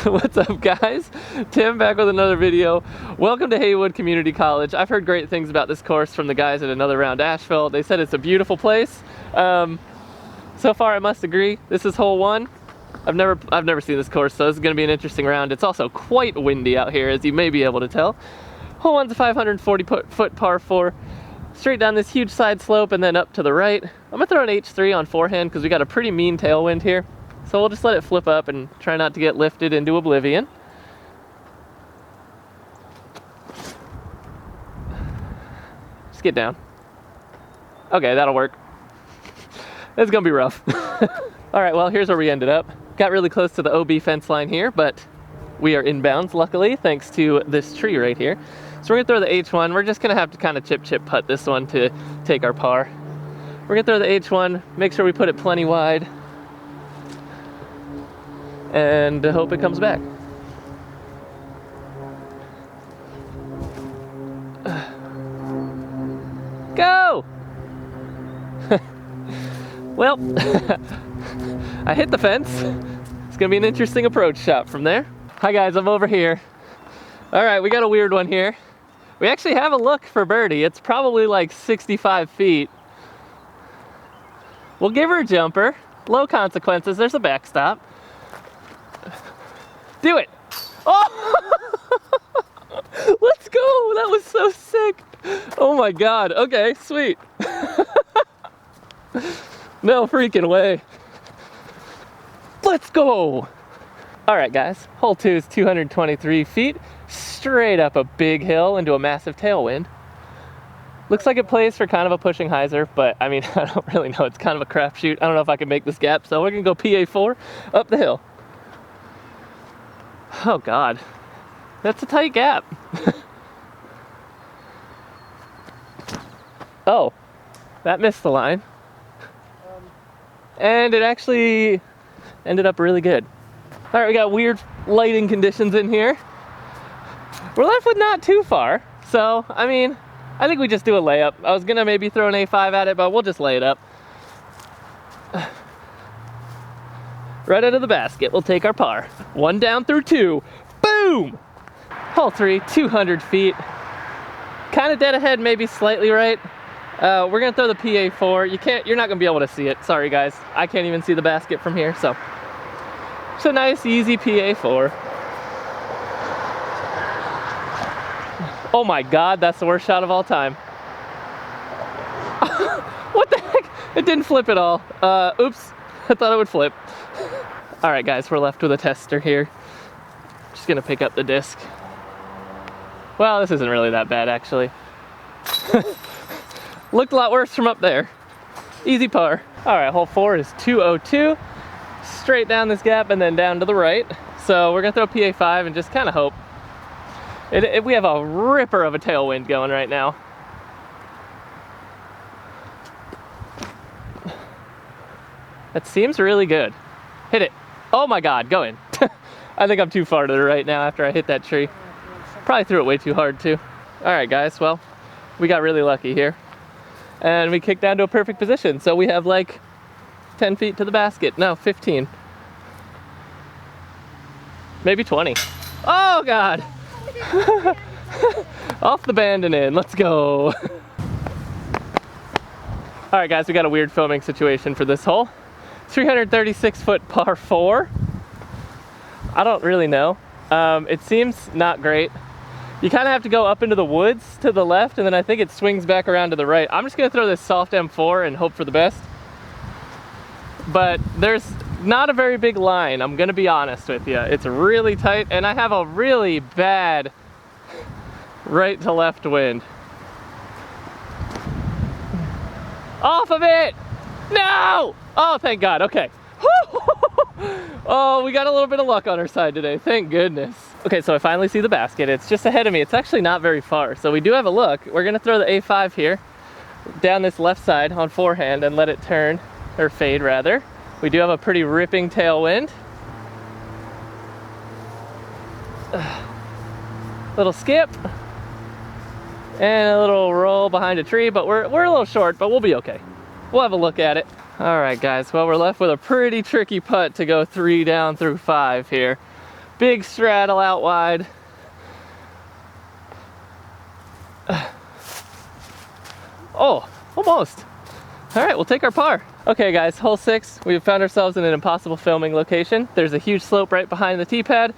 What's up, guys? Tim back with another video. Welcome to Haywood Community College. I've heard great things about this course from the guys at Another Round Asheville. They said it's a beautiful place. So far I must agree. This is hole 1. I've never seen this course, so this is going to be an interesting round. It's also quite windy out here, as you may be able to tell. Hole 1's a 540-foot par 4. Straight down this huge side slope and then up to the right. I'm going to throw an H3 on forehand because we got a pretty mean tailwind here. So we'll just let it flip up and try not to get lifted into oblivion. Just get down. Okay, that'll work. It's gonna be rough. All right, well, here's where we ended up. Got really close to the OB fence line here, but we are inbounds, luckily, thanks to this tree right here. So we're gonna throw the H1. We're just gonna have to kind of chip putt this one to take our par. We're gonna throw the H1, make sure we put it plenty wide, and hope it comes back. Go! Well, I hit the fence. It's gonna be an interesting approach shot from there. Hi guys, I'm over here. All right, we got a weird one here. We actually have a look for birdie. It's probably like 65 feet. We'll give her a jumper. Low consequences, there's a backstop. Do it. Oh! Let's go. That was so sick. Oh my God. Okay, sweet. No freaking way. Let's go. All right, guys. Hole 2 is 223 feet, straight up a big hill into a massive tailwind. Looks like it plays for kind of a pushing hyzer, but I mean, I don't really know. It's kind of a crapshoot. I don't know if I can make this gap, so we're gonna go PA4 up the hill. Oh God, that's a tight gap. Oh, that missed the line. And it actually ended up really good. All right, we got weird lighting conditions in here. We're left with not too far. So, I mean, I think we just do a layup. I was gonna maybe throw an A5 at it, but we'll just lay it up. Right out of the basket, we'll take our par. 1 down through 2, boom! Hole 3, 200 feet. Kind of dead ahead, maybe slightly right. We're gonna throw the PA4. You're not gonna be able to see it. Sorry guys, I can't even see the basket from here, so. It's a nice, easy PA4. Oh my God, that's the worst shot of all time. What the heck? It didn't flip at all. Oops, I thought it would flip. All right guys, we're left with a tester here. Just gonna pick up the disc. Well, this isn't really that bad actually. Looked a lot worse from up there. Easy par. All right, hole 4 is 202. Straight down this gap and then down to the right. So we're gonna throw PA5 and just kind of hope. We have a ripper of a tailwind going right now. That seems really good. Hit it. Oh my God, go in. I think I'm too far to the right now after I hit that tree. Probably threw it way too hard too. All right guys, well, we got really lucky here. And we kicked down to a perfect position. So we have like 10 feet to the basket. No, 15. Maybe 20. Oh God. Off the band and in, let's go. All right guys, we got a weird filming situation for this hole. 336-foot par 4. I don't really know. It seems not great. You kind of have to go up into the woods to the left, and then I think it swings back around to the right. I'm just gonna throw this soft M4 and hope for the best. But there's not a very big line, I'm gonna be honest with you. It's really tight, and I have a really bad right to left wind. Off of it! No! Oh, thank God, okay. Oh, we got a little bit of luck on our side today, thank goodness. Okay, so I finally see the basket. It's just ahead of me. It's actually not very far, so we do have a look. We're gonna throw the A5 here, down this left side on forehand and let it turn, or fade rather. We do have a pretty ripping tailwind. Little skip. And a little roll behind a tree, but we're a little short, but we'll be okay. We'll have a look at it. All right, guys, well, we're left with a pretty tricky putt to go 3 down through 5 here. Big straddle out wide. Oh, almost. All right, we'll take our par. Okay guys, hole 6, we've found ourselves in an impossible filming location. There's a huge slope right behind the tee pad.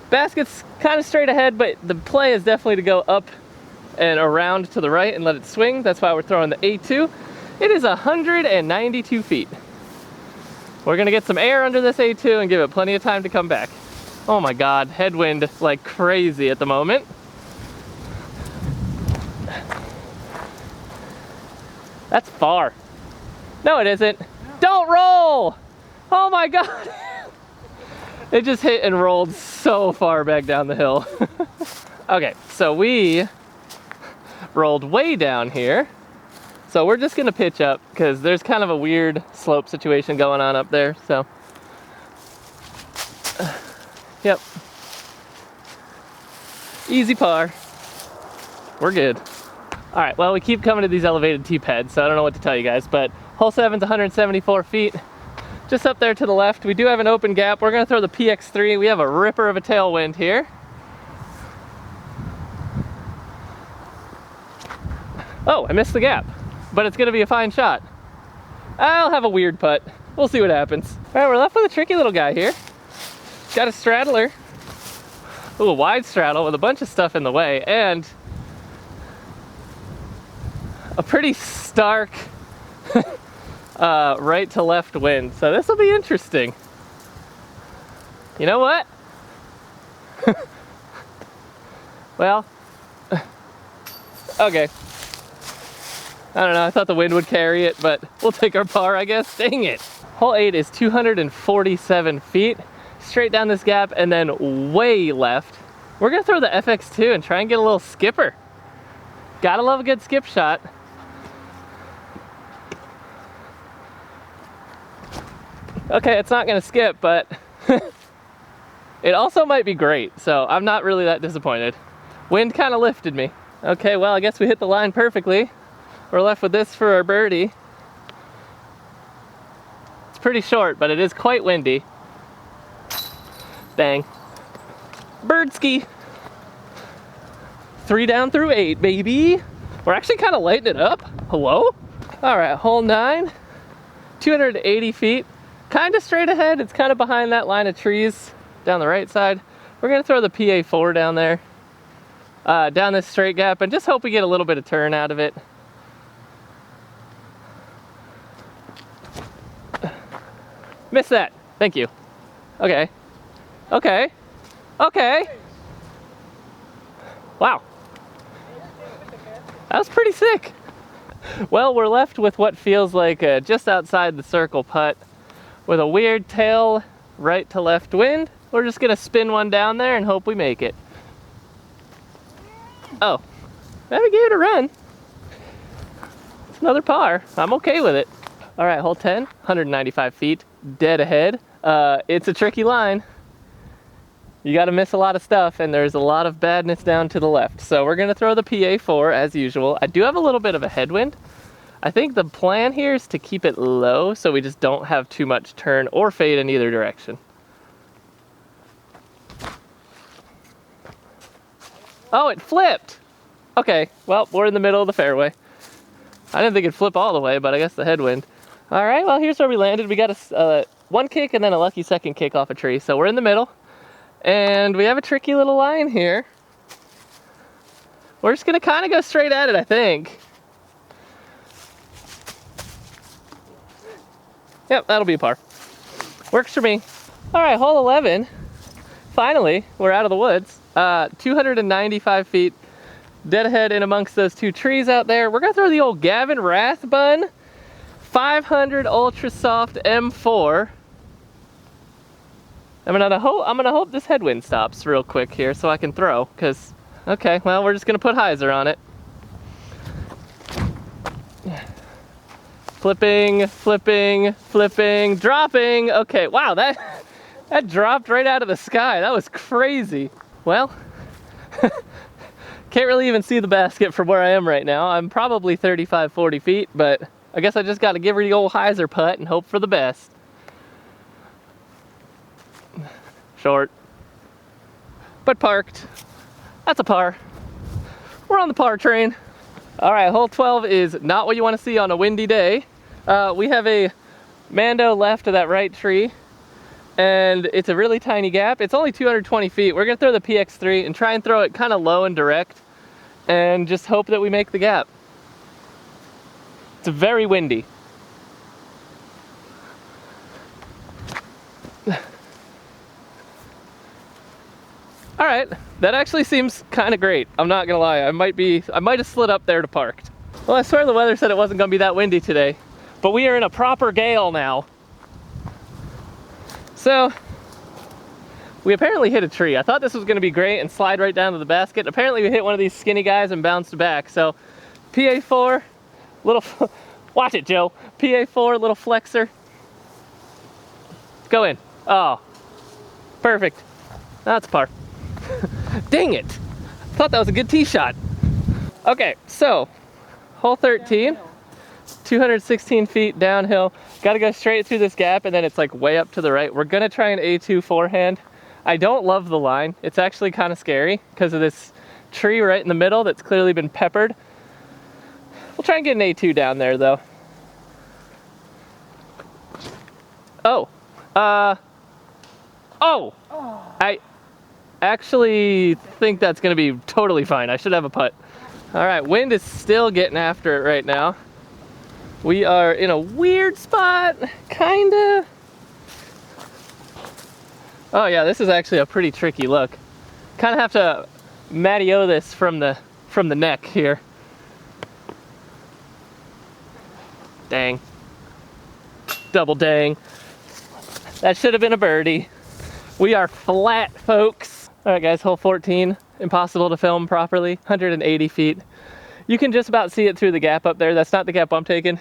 Basket's kind of straight ahead, but the play is definitely to go up and around to the right and let it swing. That's why we're throwing the A2. It is 192 feet. We're gonna get some air under this A2 and give it plenty of time to come back. Oh my God, headwind like crazy at the moment. That's far. No, it isn't. Don't roll! Oh my God. It just hit and rolled so far back down the hill. Okay, so we rolled way down here. So we're just gonna pitch up because there's kind of a weird slope situation going on up there, so. Yep. Easy par. We're good. All right, well, we keep coming to these elevated tee pads, so I don't know what to tell you guys, but hole 7's 174 feet. Just up there to the left, we do have an open gap. We're gonna throw the PX3. We have a ripper of a tailwind here. Oh, I missed the gap, but it's gonna be a fine shot. I'll have a weird putt. We'll see what happens. All right, we're left with a tricky little guy here. Got a straddler. Ooh, a wide straddle with a bunch of stuff in the way, and a pretty stark right to left wind. So this will be interesting. You know what? Well, okay. I don't know, I thought the wind would carry it, but we'll take our par, I guess. Dang it. Hole 8 is 247 feet. Straight down this gap and then way left. We're gonna throw the FX2 and try and get a little skipper. Gotta love a good skip shot. Okay, it's not gonna skip, but it also might be great, so I'm not really that disappointed. Wind kind of lifted me. Okay, well, I guess we hit the line perfectly. We're left with this for our birdie. It's pretty short, but it is quite windy. Bang. Birdski. 3 down through 8, baby. We're actually kind of lighting it up. Hello? All right, hole 9, 280 feet. Kind of straight ahead. It's kind of behind that line of trees down the right side. We're gonna throw the PA4 down there, down this straight gap, and just hope we get a little bit of turn out of it. Missed that. Thank you. Okay. Okay. Okay. Wow. That was pretty sick. Well, we're left with what feels like just outside the circle putt with a weird tail right to left wind. We're just gonna spin one down there and hope we make it. Oh, maybe give it a run. It's another par. I'm okay with it. All right, hole 10, 195 feet, dead ahead. It's a tricky line. You gotta miss a lot of stuff, and there's a lot of badness down to the left. So we're gonna throw the PA4 as usual. I do have a little bit of a headwind. I think the plan here is to keep it low so we just don't have too much turn or fade in either direction. Oh, it flipped. Okay, well, we're in the middle of the fairway. I didn't think it'd flip all the way, but I guess the headwind. All right, well, here's where we landed. We got a one kick and then a lucky second kick off a tree. So we're in the middle. And we have a tricky little line here. We're just gonna kind of go straight at it, I think. Yep, that'll be a par. Works for me. All right, hole 11. Finally, we're out of the woods. 295 feet, dead ahead in amongst those two trees out there. We're gonna throw the old Gavin Rathbun 500 Ultra Soft M4. I'm gonna hope this headwind stops real quick here so I can throw, because, okay, well, we're just gonna put hyzer on it. Flipping, flipping, flipping, dropping. Okay, wow, that dropped right out of the sky. That was crazy. Well, can't really even see the basket from where I am right now. I'm probably 35, 40 feet, but I guess I just gotta give her the old hyzer putt and hope for the best. Short. but parked. That's a par. We're on the par train. All right, hole 12 is not what you want to see on a windy day. We have a Mando left of that right tree, and it's a really tiny gap. It's only 220 feet. We're gonna throw the PX3 and try and throw it kind of low and direct, and just hope that we make the gap. It's very windy. All right, that actually seems kind of great. I'm not gonna lie, I might have slid up there to parked. Well, I swear the weather said it wasn't gonna be that windy today, but we are in a proper gale now. So, we apparently hit a tree. I thought this was gonna be great and slide right down to the basket. Apparently we hit one of these skinny guys and bounced back. So, PA4, little, watch it, Joe. PA4, little flexor. Go in. Oh, perfect. That's par. Dang it. Thought that was a good tee shot. Okay, so hole 13, 216 feet downhill. Got to go straight through this gap, and then it's like way up to the right. We're gonna try an A2 forehand. I don't love the line. It's actually kind of scary because of this tree right in the middle that's clearly been peppered. We'll try and get an A2 down there though. Oh, I actually think that's gonna be totally fine. I should have a putt. All right, wind is still getting after it right now. We are in a weird spot, kinda. Oh yeah, this is actually a pretty tricky look. Kind of have to Matty-O this from the neck here. Dang. Double dang. That should have been a birdie. We are flat, folks. All right, guys, hole 14. Impossible to film properly, 180 feet. You can just about see it through the gap up there. That's not the gap I'm taking.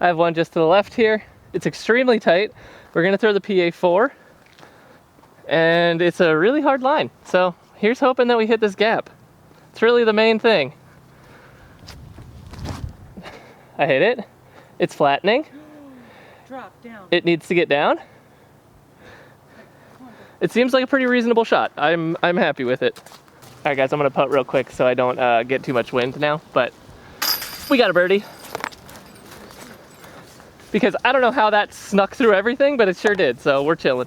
I have one just to the left here. It's extremely tight. We're gonna throw the PA4, and it's a really hard line. So here's hoping that we hit this gap. It's really the main thing. I hit it. It's flattening. Drop down. It needs to get down. It seems like a pretty reasonable shot. I'm happy with it. All right, guys, I'm gonna putt real quick so I don't get too much wind now, but we got a birdie. Because I don't know how that snuck through everything, but it sure did, so we're chilling.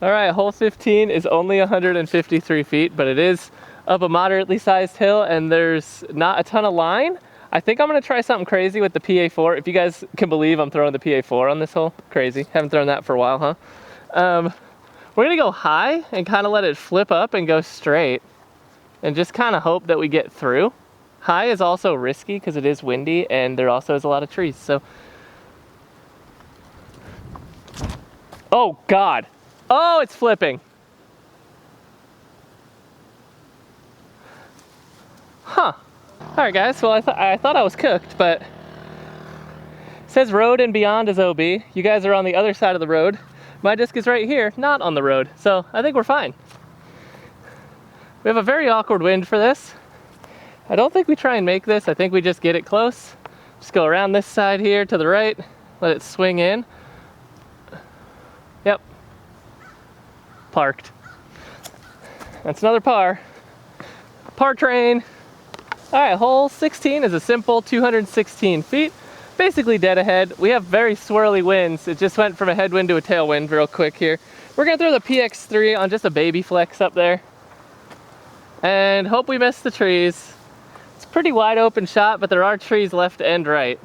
All right, hole 15 is only 153 feet, but it is up a moderately sized hill, and there's not a ton of line. I think I'm gonna try something crazy with the PA4. If you guys can believe I'm throwing the PA4 on this hole, crazy. Haven't thrown that for a while, huh? We're gonna go high and kind of let it flip up and go straight and just kind of hope that we get through. High is also risky because it is windy and there also is a lot of trees, so. Oh God. Oh, it's flipping. Huh. All right, guys, well, I thought I was cooked, but it says road and beyond is OB. You guys are on the other side of the road. My disc is right here, not on the road, so I think we're fine. We have a very awkward wind for this. I don't think we try and make this. I think we just get it close. Just go around this side here to the right, let it swing in. Yep. Parked. That's another par. Par train. All right, hole 16 is a simple 216 feet. Basically dead ahead. We have very swirly winds. It just went from a headwind to a tailwind real quick here. We're gonna throw the PX3 on just a baby flex up there and hope we miss the trees. It's a pretty wide open shot, but there are trees left and right.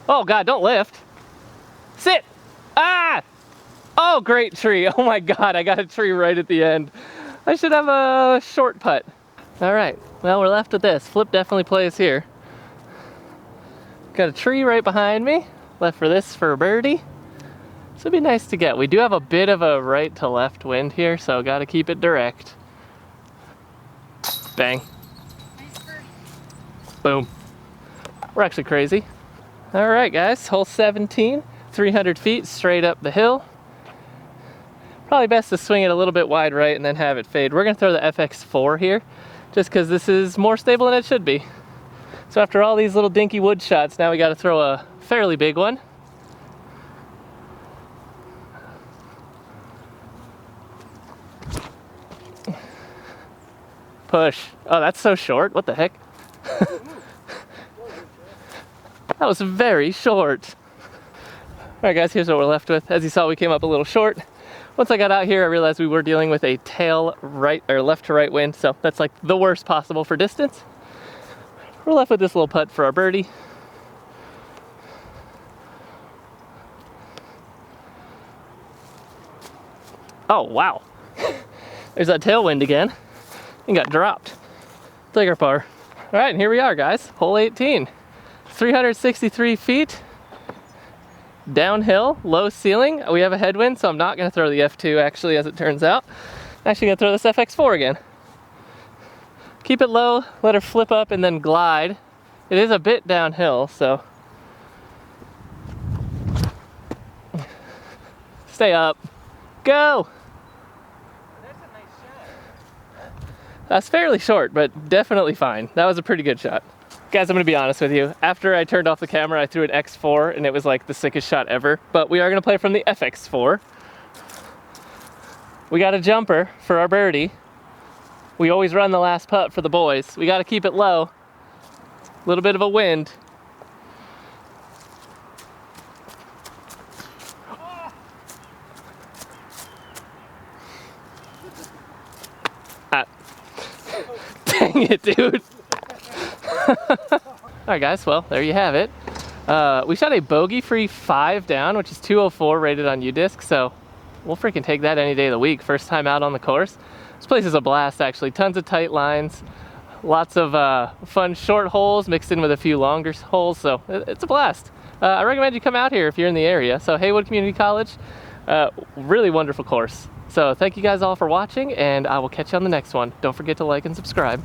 Oh God, don't lift. Sit. Ah! Oh, great tree. Oh my God, I got a tree right at the end. I should have a short putt. All right, well, we're left with this. Flip definitely plays here. Got a tree right behind me. Left for this for a birdie. This would be nice to get. We do have a bit of a right to left wind here, so got to keep it direct. Bang. Boom. We're actually crazy. All right, guys, hole 17, 300 feet straight up the hill. Probably best to swing it a little bit wide right and then have it fade. We're gonna throw the FX4 here, just because this is more stable than it should be. So after all these little dinky wood shots, now we gotta throw a fairly big one. Push. Oh, that's so short. What the heck? That was very short. All right, guys, here's what we're left with. As you saw, we came up a little short. Once I got out here, I realized we were dealing with a tail right or left to right wind, so that's like the worst possible for distance. We're left with this little putt for our birdie. Oh, wow. There's that tailwind again. And got dropped. Take our par. All right, and here we are, guys. Hole 18. 363 feet. Downhill, low ceiling. We have a headwind, so I'm not going to throw the F2 actually, as it turns out. I'm actually going to throw this FX4 again. Keep it low, let her flip up, and then glide. It is a bit downhill, so stay up. Go! That's a nice shot. That's fairly short, but definitely fine. That was a pretty good shot. Guys, I'm gonna be honest with you. After I turned off the camera, I threw an X4 and it was like the sickest shot ever. But we are gonna play from the FX4. We got a jumper for our birdie. We always run the last putt for the boys. We gotta keep it low. A little bit of a wind. Dang it, dude. Alright guys, well, there you have it. We shot a bogey-free 5 down, which is 204 rated on UDisc, so we'll freaking take that any day of the week. First time out on the course. This place is a blast, actually. Tons of tight lines, lots of fun short holes mixed in with a few longer holes, so it's a blast. I recommend you come out here if you're in the area. So Haywood Community College, really wonderful course. So thank you guys all for watching, and I will catch you on the next one. Don't forget to like and subscribe.